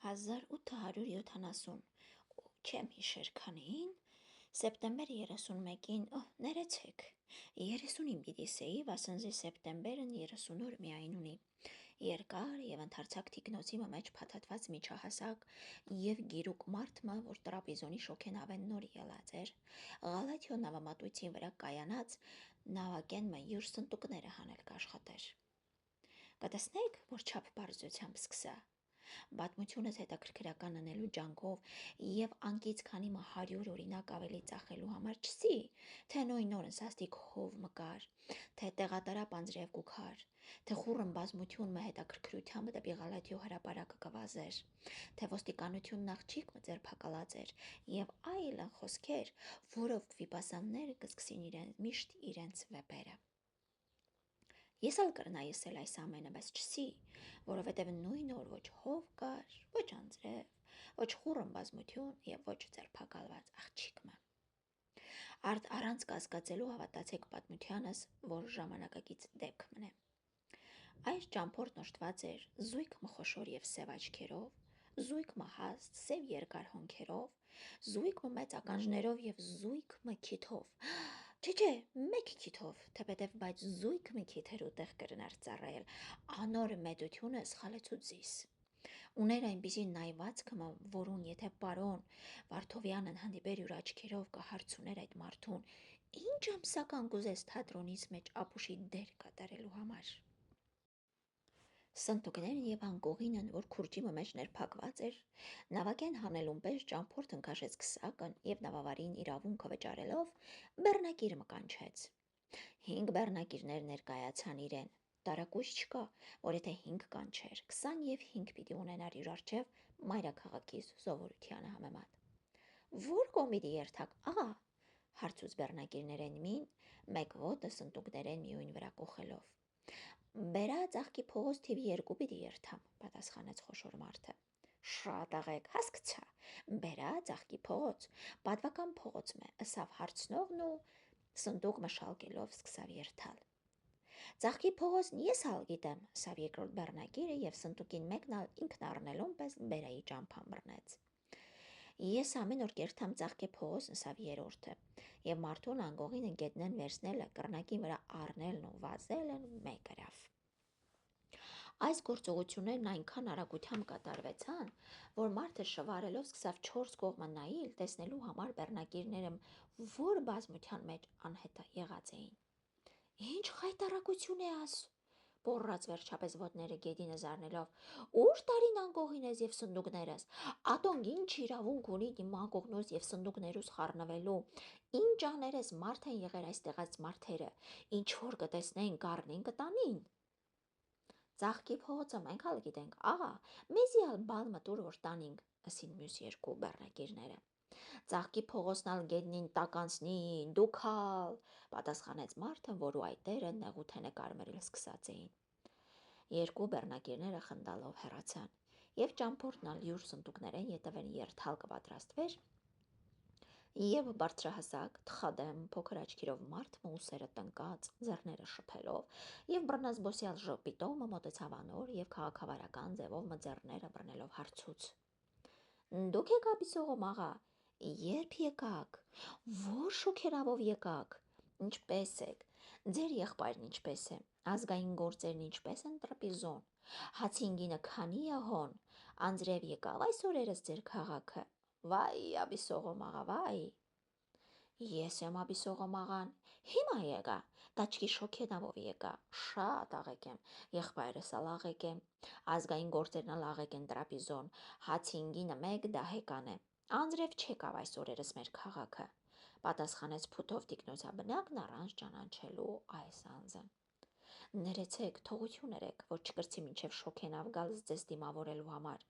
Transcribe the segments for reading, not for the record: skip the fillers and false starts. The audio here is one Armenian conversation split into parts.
1870 չեմ հիշեր քանին, սեպտեմբեր 31-ին, ներեցեք, 30-ին պիտի սեի, վասնզի սեպտեմբերն 30 օր միայն ունի, երկար և ընդարձակ թիկնոցի մեջ փաթաթված միջահասակ և գիրուկ մարդմը, որ տրապիզոնի շոքենավեն նոր ելած էր, Ղալաթյո նավամատույցին վրա կայանած նավակենմը յուր սնտուկները հանել կաշխատեր։ Կտեսնեք, որ չափ պարզությամբ սկսա։ Պատմությունս հետաքրքրական անելու ջանքով և անկից քանի 100 օրինակ ավելի ծախելու համար չսի, թե նույն օրն սաստիկ հով մկար, թե տեղատարապ անձրև կուքար, թե խուրն բազմություն մը հետաքրքրությամբ դեպի Ղալաթյո հրապարակը կվազեր, թե ոստիկանությունն աղջիկ մը ձերբակալած էր և այլն խոսքեր, որով վիպասանները կսկսին միշտ իրենց վեպերը։ Ես ալ կրնայ եսել այս ամենը, բայց չսի, որովհետև նույն օր ոչ հով կար, ոչ անձրև, ոչ խուրն բազմություն և ոչ ձերբակալված աղջիկը։ Առանց կասկածելու հավատացեք պատմությանս, որ ժամանակակից դեպք մնե։ Այս ճամփորդն օժտված էր զույգ մխոշոր և սև աչքերով, զույգ հաստ, սև երկար հոնքերով, զույգ մեծ ականջներով և զույգ քիթով, չէ, մեկ քիթով, թեպետև բայց զույգ քիթեր ուտեղ կրնար ծառայել, անոր մեծությունը սխալեցուց զիս։ Ուներ այնպիսի նայվածքը, որուն եթե պարոն Վարդովյանն հանդիպեր յուր աչքերով կհարցուներ այդ մարդուն, ինչ ամսական կուզես թատրոնիս մեջ ապուշի դեր կատարելու համար։ Սնտուկներն և անկողինն, որ քուրճի մեջ ներփակված էր, նավակեն հանելուն պես ճամփորդն քաշեց քսակն և նավավարին իրավունքը վճարելով բեռնակիր մկանչեց։ 5 բեռնակիրներ ներկայացան իրեն, տարակույս չկա, որ եթե 5 կանչեր, 20 և 5 պիտի ունենար յուր առջև մայրաքաղաքի սովորությանը համեմատ։ Որ կողմ պիտի երթաք, աղա, հարցուց բեռնակիրներեն մին, մեկ ոտը սնտուկներեն միույն վրա կոխելով։ Բերա ծաղկի փողոց թիվ 2 պիտի երթամ, պատասխանեց խոշոր մարդը։ Շատ աղեք, հասկացա, բերա ծաղկի փողոց, պատվական փողոց մը, ըսավ հարցնողն ու սնտուկ մշալկելով սկսավ երթալ։ Ծաղկի փողոցն ես ալ գիտեմ, սավ երկրորդ բեռնակիրը և սնտուկին մեկն ալ ինքն առնելուն պես բերայի ճամփան բռնեց։ Ես ամեն օր կերթամ ծաղկի փողոցն, սավ երրորդը, և մարդուն անկողինը գետնեն վերցնելը, կռնակին վրա առնելն ու վազելն մեկ գրավ։ Այս գործողություններն այնքան արագությամբ կատարվեցան, որ մարդը շվարելով սկսավ 4 կողմը նայել, տեսնելու համար բեռնակիրները որ բազմության մեջ անհետը եղած էին։ Ինչ խայտառակություն է աս, պոռաց վերջապես ոտները գետինը զարնելով, ուր տարին անկողինես և սնդուկներս, ատոնք ինչ իրավունք ունի իմ անկողնուս և սնդուկներուս խառնվելու, ինչ աներես մարդ են եղեր այստեղած մարդերը, ինչ որ կտեսնեին կառնին կտանին։ Ծաղկի փողոցը մենք ալ գիտենք, աղա, մեզի ալ բալ մտուր որ տանինք, ըսին մյուս 2 բեռնակիրները։ Ծաղկի փողոցն ալ գետնին տականցնի, դուք ալ, պատասխանեց մարդը, որու այտերը նեղութենը կարմրել սկսած էին։ 2 բեռնակիրները խնդալով հեռացան, և ճամփորդն ալ յուր սնտուկներեն ետևեն երթալ կպատրաստվեր, և բարձրահասակ, թխադեմ, փոքր աչքերով մարդը ուսերը տնկած, ձեռները շփելով և բռնազբոսյալ ժպիտով մոտեցավ անոր և քաղաքավարական ձևով ձեռները բռնելով հարցուց. Դուք եք Աբիսողոմ աղա, երբ եկաք, որ շոգերավով եկաք, ինչպես եք, ձեր եղբայրն ինչպես է, ազգային գործերն ինչպես են տրպիզոն, հացին գինը քանի է հոն, անձրև եկավ այս օրերս ձեր քաղաքը, վայ Աբիսողոմ աղա, վայ։ Ես եմ Աբիսողոմ աղան, հիմա եկա, տաճկի շոգենավով եկա, շատ աղեք եմ, եղբայրս ալ աղեք է, ազգային գործերն ալ աղեք են տրապիզոն, հացին գինը մեկ դահեկան է, անձրև չեկավ այս օրերս մեր քաղաքը, պատասխանեց փութով տիկնոցաբնակն առանց ճանաչելու այս անձը։ Ներեցեք, թողություն երեք, որ չկրցի մինչև շոգենավ գալս ձեզ դիմավորելու համար,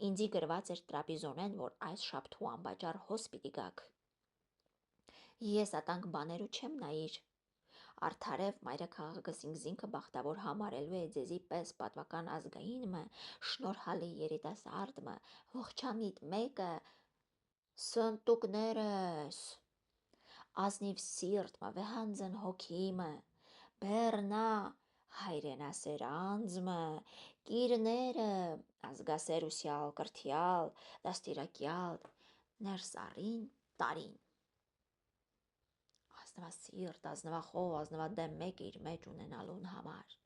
ինձի գրված էր տրապիզոնեն, որ այս շաբթու անբաճար հոս պիտի գաք։ Ես ատանք բաներու չեմ նայիր, արդարև մայրաքաղաքս ինքզինքը բախտավոր համարելու է ձեզի պես պատվական ազգային մը, շնորհալի երիտասարդ մը, ողջամիտ մեկը, սնտուկներս, ազնիվ սիրտ մը, վեհանձն հոգի մը, բեռնա, Հայրենասեր անձը, կիրները, ազգասերուսյալ, կրթյալ, դաստիարակյալ, ներսառին, տարին։ Ազնվասիրտ, ազնվախոհ, ազնվադեմ մեկ իր մեջ ունենալուն համար։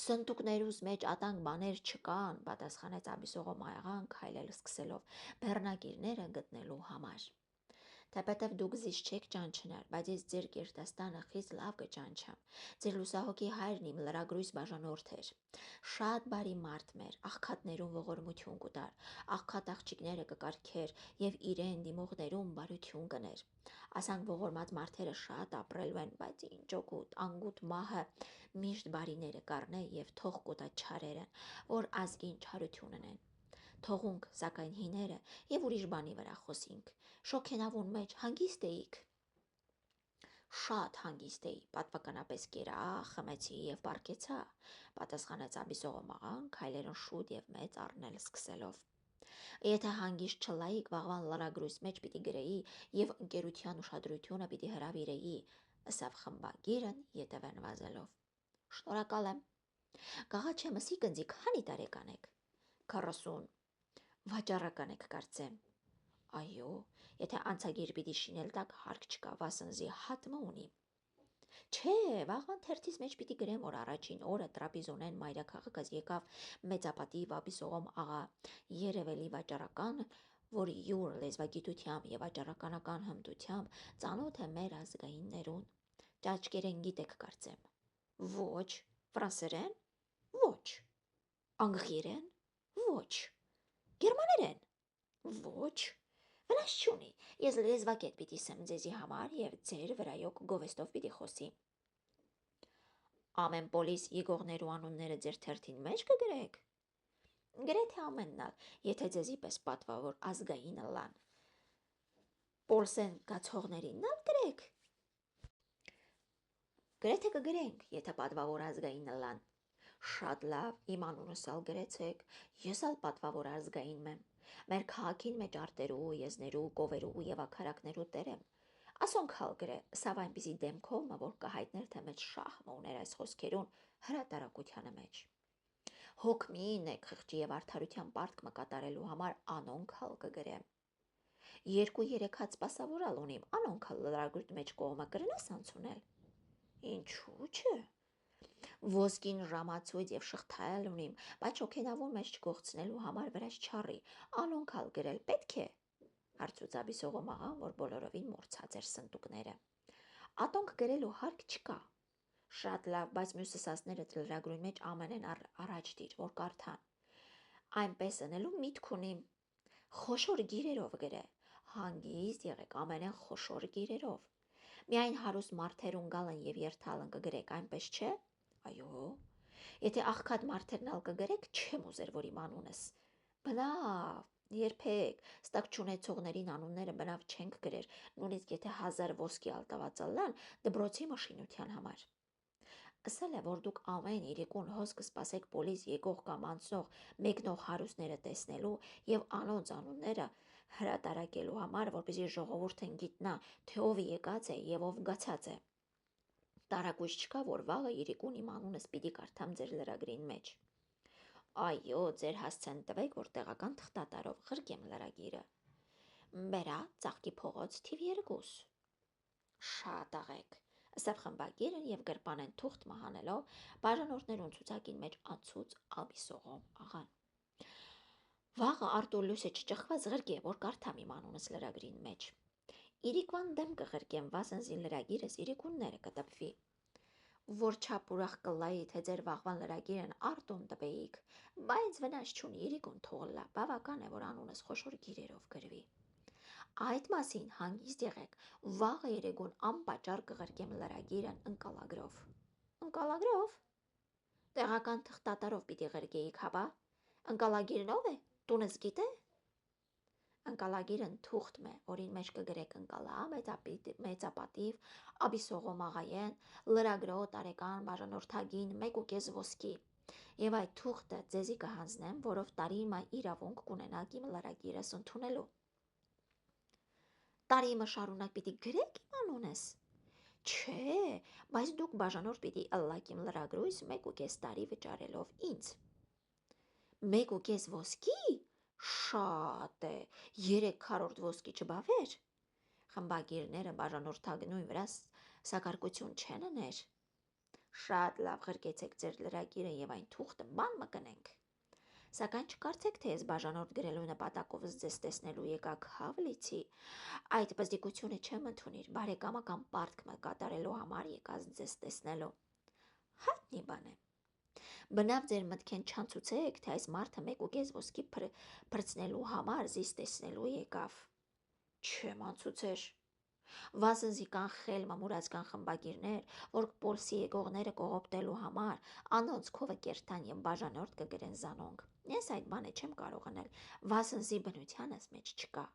Սնտուկներուս մեջ ատանք բաներ չկան, պատասխանեց Աբիսողոմ աղան քայլել սկսելով բեռնակիրները գտնելու համար։ Թեպետև դուք զիս չեք ճանչնար, բայց ես ձեր Կիրտաստանը խիստ լավ կճանչամ։ Ձեր լուսահոգի հայրն իմ լրագրույս բաժանորդ էր։ Շատ բարի մարդ մեր, աղքատներուն ողորմություն կուտար, աղքատ աղջիկները կկարգեր եւ իրեն դիմողներուն բարություն կներ։ Ասանք ողորմած մարդերը շատ ապրելու են, բայց ինչ օգուտ, անգուտ մահը միշտ բարիները կառնե եւ թող կուտա չարերը, որ ազգին չարություն ունեն։ Թողունք, սակայն հիները եւ ուրիշ բանի վրա խոսինք։ Շոքենավուն մեջ հանգիստ էիք։ Շատ հանգիստ էի, պատվականապես կերա, խմեցի եւ բարկեցա, պատասխանեց Աբիսողոմ աղան քայլերն շուտ եւ մեծ առնել սկսելով։ Եթե հանգիստ չլայիք, վաղվան լրագրույս մեջ պիտի գրեի եւ ընկերության ուշադրությունը պիտի հրավիրեի, ըսավ խմբագիրն ետևեն վազելով։ Շնորհակալ եմ։ Գաղաչեմսի գնձի քանի տարեկան եք։ 40։ Վաճառական եք կարծեմ։ Այո, եթե անցագիր պիտի շինել տակ հարկ չկա, վասնզի հատմը ունի։ Չէ, վաղվան թերթից մեջ պիտի գրեմ, որ առաջին օրը տրապիզոնեն մայրաքաղաքս եկավ մեծապատիվ Աբիսողոմ աղա, երևելի վաճառական, որ յուր լեզվագիտությամբ եւ վաճառականական հմտությամբ ծանոթ է մեր ազգայիններուն։ Ճաճկերեն գիտեք կարծեմ։ Ոչ, ֆրանսերեն։ Ոչ, անգլերեն։ Ոչ, գերմաներեն։ Ոչ, վնաս չունի, ես լեզվակետ պիտի սեմ ձեզի համար եւ ձեր վրայոք գովեստով պիտի խոսի։ Ամեն պոլիս եկողներու անունները ձեր թերթին մեջ կգրեք։ Գրեթե ամեննալ, եթե ձեզի պես պատվավոր ազգային լան։ Պոլսեն գացողներինն ալ գրեք։ Գրեթե կգրենք, եթե պատվավոր ազգային լան։ Շատ լավ, իմ անունս ալ գրեցեք, ես ալ պատվավոր ազգային մեմ։ Մեր քաղաքին մեջ արտերու, եզներու, կովերու եւ ակարակներու տերեմ։ Ասոնք հալ գրե, սավ այնպիսի դեմքով մը, որ կհայտներ թե մեջ շահմը ուներ այս խոսքերուն հրատարակությանը մեջ։ Հոգ մի ինեք խղճի եւ արդարության պարտք մը կատարելու համար անոնք հալ կգրեմ։ 2-3 հատ սպասավորալ ունիմ, անոնք հալ լրագրույթ մեջ կողմը կրնաս անցունել։ Ինչու՞ չէ։ Ոսկին ժամացույց եւ շղթայել ունիմ, բայց շոքենավուն մեջ չգողցնելու համար վրաս չարի, անոնք ալ գրել պետք է։ Հարցուց Աբիսողոմ աղան, որ բոլորովին մորցած էր սնտուկները։ Ատոնք գրելու հարկ չկա։ Շատ լավ, բայց մյուս ասածները լրագրույն մեջ ամենեն առաջ դիր, որ կարդան։ Այնպես ընելու միտք ունիմ։ Խոշոր գիրերով գրե։ Հանգիստ եղեք ամենեն խոշոր գիրերով։ Միայն հարուստ մարդերուն գալն եւ երթալն կգրեք, այնպես չէ։ Այո։ Եթե աղքատ մարդերն ալ կգրեք, չեմ ուզեր, որ իմ անունս։ Բնավ, երբեք, ստակ չունեցողներին անունները բնավ չենք գրեր, նույնիսկ եթե 1000 ոսկի ալ տվածալան դբրոցի մաշինության համար։ Ասել է, որ դուք ամեն իրիկուն հոսք սպասեք պոլիս եկող կամ անցնող մեկնող հարուստները տեսնելու եւ անոնց անունները հրատարակելու համար, որպեսզի ժողովուրդն գիտնա, թե ով եկած է եւ ով գացած է։ Տարակույս չկա, որ վաղը իրիկուն իմ անունս պիտի կարդամ ձեր լրագրին մեջ։ Այո, ձեր հասցեն տվեք, որ տեղական թղթատարով ղրկեմ լրագիրը։ Բերա, ծաղկի փողոց թիվ 2։ Շատ աղեք, ըսավ խմբագիրն եւ գրպանեն թուղթ մահանելով բաժանորդներուն ցուցակին մեջ անցուց Աբիսողոմ աղան։ Վաղը Արտուր լույսը չճղված ղրկե, որ կարդամ իմ անունս լրագրին մեջ։ Իրիկվան դեմ կղրկեմ, վասնզի լրագիրս իրիկունները կտպվի։ Որ չափ ուրախ կլայի, թե ձեր վաղվան լրագիրն Արտոն տպեիք, բայց վնաս չունի, իրիկուն թողլա, բավական է, որ անունս խոշոր գիրերով գրվի։ Այդ մասին հանգիստ եղեք, վաղը երեգուն անպատճառ կղրկեմ լրագիրն ընկալագրով։ Ընկալագրով։ Տեղական թղթատարով պիտի ղրկեիք, հապա։ Ընկալագիրն ով է։ Տունս գիտե։ Ընկալագիրն թուղթ է, որին մեջ կգրեք ընկալա, մեծապատիվ, Աբիսողոմ աղայեն, լրագրո տարեկան բաժանորդագին 1.5 ոսկի։ Եվ այդ թուղթը ձեզի կհանձնեմ, որով տարի մը իրավունք կունենաք իմ լրագիրս ընդունելու։ Տարի մը շարունակ պիտի գրեք իմ անունս։ Չէ, բայց դուք բաժանորդ պիտի ըլլաք իմ լրագրույս 1.5 տարի վճարելով ինձ։ 1.5 ոսկի։ Շատ է, 3/4 ոսկի չբավեր։ Խմբագիրները բաժանորդագնույն վրա սակարկություն չեն ներ։ Շատ լավ, ղրկեցեք ձեր լրագիրը եւ այն թուղթը բան մը կնենք։ Սակայն չկարծեք, թե ես բաժանորդ գրելու նպատակով ձեզ տեսնելու եկաք Հավլիցի, այդ բզդիկությունը չեմ ընդունիր, բարեկամը կամ պարտքը կատարելու համար եկած ձեզ տեսնելու։ Հայտնի բան է։ Բնավ ձեր մտքեն չանցուցեք, թե այս մարդը 1.5 ոսկի փրցնելու համար զիս տեսնելու եկավ։ Չեմ անցուցեր։ Վասնզի կան խել մամուրացկան խմբագիրներ, որ Պոլսի եկողները կողոպտելու համար անոնց քովը կերտան եւ բաժանորդ կգրեն զանոնք։ Ես այդ բանը չեմ կարող անել, վասնզի բնությանս մեջ չկա։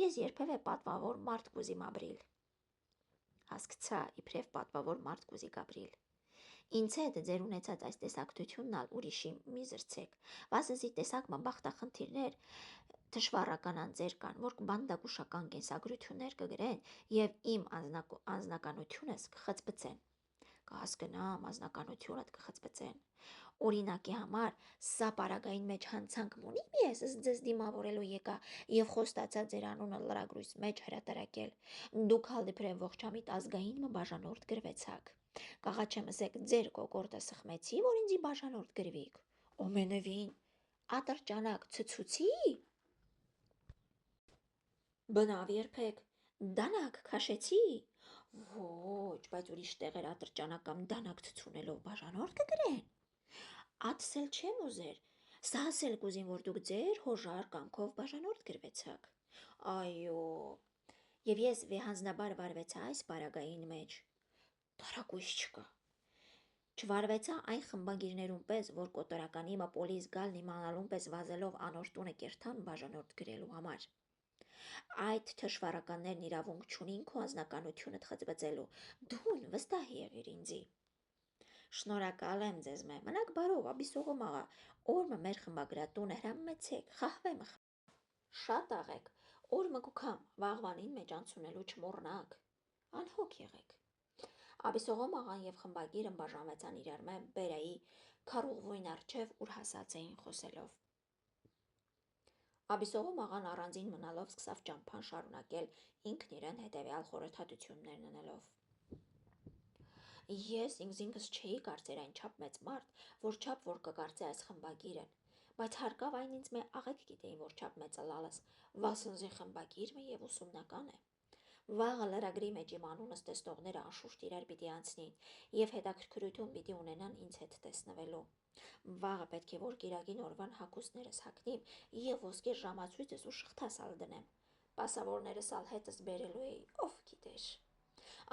Ես երբևէ պատվավոր մարդ կուզիմ ապրիլ։ Հասկացա, իբրև պատվավոր մարդ կուզի ապրիլ։ Ինձ հետ ձեր ունեցած այս տեսակցությունն ալ ուրիշի մի զրցեք, վասնզի տեսակ բախտախնդիրներ թշվառական անձեր կան, որ բանդագուշական կենսագրություններ կգրեն եւ իմ անձնականությունս կխծբծեն։ Կհասկնամ, անձնականությունդ կխծբծեն։ Օրինակի համար, սա պարագային մեջ հանցանք ունի ես ձեզ դիմավորելու եկա եւ խոստացա ձեր անունը լրագրույս մեջ հրատարակել։ Դուք հալ իբրև ողջամիտ ազգային մը բաժանորդ գրվեցաք։ Կաղաչեմ ասեք ձեր կոկորտը սխմեցի, որ ինձի բաժանորդ գրվիք։ Օմենևին, ատրճանակ ցցուցի։ Բնավ երբեք, դանակ քաշեցի։ Ոչ, բայց ուրիշ տեղեր ատրճանակ կամ դանակ ցցունելով բաժանորդ կգրեն։ Ատսել չեմ ուզեր, սա ասել կուզին, որ դուք ձեր հոժար կանքով բաժանորդ գրվեցաք։ Այո, եւ ես վեհանձնաբար վարվեցա այս պարագային մեջ։ Տարակույս չկա։ Չվարվեցա այն խմբագիրներուն պես, որ կոտորականի մը պոլիս գալն իմանալուն պես վազելով անոր տունը կերտան բաժանորդ գրելու համար։ Այդ թշվառականներն իրավունք չունին քո անձնականությունդ խծբծելու, դուն վստահ եղիր ինձի։ Շնորհակալ եմ ձեզ մե, մնաք բարով, աբիսողում աղա, օրը մեր խմբագրատունը հրամեցեք, խահվեմ։ Շատ աղեք, օրը կուքամ, վաղվանին մեջ անցունելու չմոռնաք, անհոգ եղեք։ Աբիսողում աղան եւ խմբագիրը բաժանվեցան իրար մե բերայի քարուղվույն արջև, ուր հասած էին խոսելով։ Աբիսողում աղան առանձին մնալով սկսավ ճամփան շարունակել ինքն իրեն հետևյալ խորհրդատություններն անելով։ Ես ինքս չէի կարծեր այն չափ մեծ մարդ, որ չափ որ կկարծե այս խմբագիրն, բայց հարկավ այն ինձ մե աղեք գիտեին, որ չափ մեծալալս, վասնզի խմբագիրը եւ ուսումնական է։ Վաղը լրագրի մեջ իմ անունս տեսնողները անշուշտ իրար պիտի անցնին եւ հետաքրքրություն պիտի ունենան ինձ հետ տեսնվելու։ Վաղը պետք է որ կիրակին օրվան հագուստներս հագնիմ եւ ոսկե ժամացույցս ու շղթասալ դնեմ։ Պասավորներս ալ հետս բերելու էի, ով գիտեր։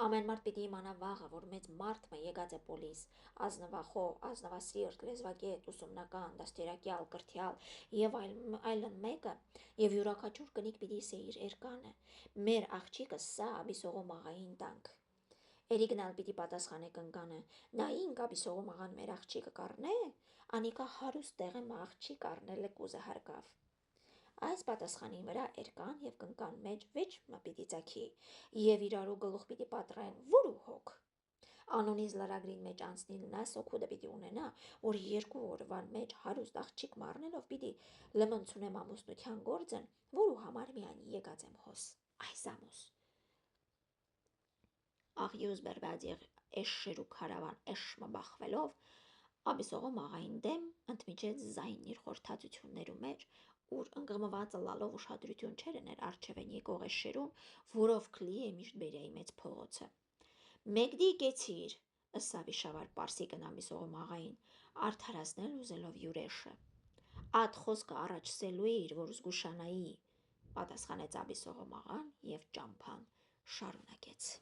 Ամեն մարդ պիտի իմանա վաղը, որ մեծ մարդ մը եկած է պոլիս, ազնվախոհ, ազնվասիրտ, լեզվագետ, ուսումնական, դաստիարակյալ, կրթյալ եւ այլն մեկը, եւ յուրաքանչյուր կնիկ պիտի սեիր էրկանը։ Մեր աղջիկը սա աբիսողում աղային տանք։ Էրիգնալ պիտի պատասխանե կնկանը, նայինք աբիսողում աղան մեր աղջիկը կառնե, անիկա հարուստ տեղը աղջիկ առնել է կուզը հարկավ։ Այս պատասխանի վրա էրկան եւ կնկան մեջ վիճ մը պիտի ծագի եւ իրարու գլուխ պիտի պատռեն որու հոգ։ Անոնիզ լրագրին մեջ անցնիլն այս օգուտը պիտի ունենա, որ 2 օրվան մեջ հարուստ աղջիկ մառնելով պիտի լմնցունեմ ամուսնության գործն, որու համար միայն եկած եմ հոս։ Այս ամուս աղյուզ բերված եւ էշշերու քարավան էշմը բախվելով, աբիսողում աղային դեմ ընդմիջեց զայն իր խորթացություններու մեջ, ուր ընկղմվածը լալով ուշադրություն չեր ներ արջևեն եկող էշերում, որով քլի է միշտ բերեի մեծ փողոցը։ Մեկդի կեցիր, ըսավ իշավար պարսիկն աբիսողում աղային, արդարացնել ուզելով յուրեշը։ Ատ խոսքը առաջսելու էր, որ զգուշանայի, պատասխանեց աբիսողում աղան եւ ճամփան շարունակեց։